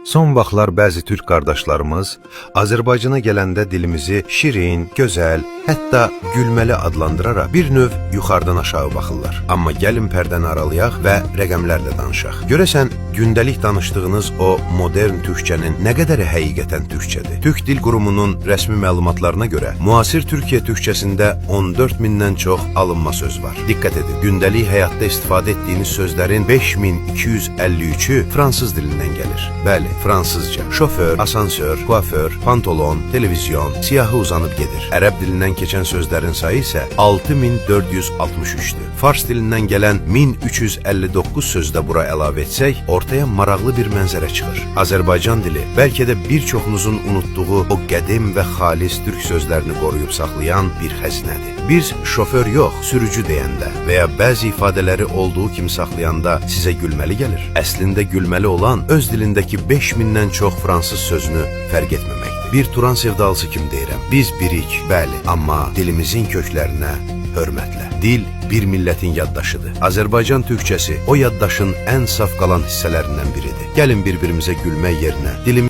Son vaxtlar bəzi türk qardaşlarımız Azərbaycana gələndə dilimizi şirin, gözəl, hətta gülməli adlandıraraq bir növ yuxarıdan aşağı baxırlar. Amma gəlin pərdəni aralayaq və rəqəmlərlə danışaq. Görəsən, gündəlik danışdığınız o modern türkçənin nə qədəri həqiqətən türkçədir? Türk Dil Qurumunun rəsmi məlumatlarına görə müasir Türkiyə türkçəsində 14 mindən çox alınma söz var. Diqqət edin, gündəlik həyatda istifadə etdiyiniz sözlərin 5253-ü fransız dilindən gəlir. Bəli, fransızca. Şoför, asansör, kuaför, pantolon, televizyon, siyahı uzanıb gedir. Ərəb dilindən keçən sözlərin sayı isə 6463-dür. Fars dilindən gələn 1359 sözdə bura əlavə etsək, ortaya maraqlı bir mənzərə çıxır. Azərbaycan dili bəlkə də bir çoxunuzun unutduğu o qədim və xalis türk sözlərini qoruyub saxlayan bir xəzinədir. Biz şoför yox, sürücü deyəndə və ya bəzi ifadələri olduğu kimi saxlayanda sizə gülməli gəlir. Əslində gülməli olan öz dilindəki 5000-dən çox fransız sözünü fərq etməməkdir. Bir Turan sevdalısı kimi deyirəm, biz birik, bəli, amma dilimizin köklərinə hörmətlə. Dil bir millətin yaddaşıdır. Azərbaycan türkçəsi o yaddaşın ən saf qalan hissələrindən biridir. Gəlin bir-birimizə gülmək yerinə dilimiz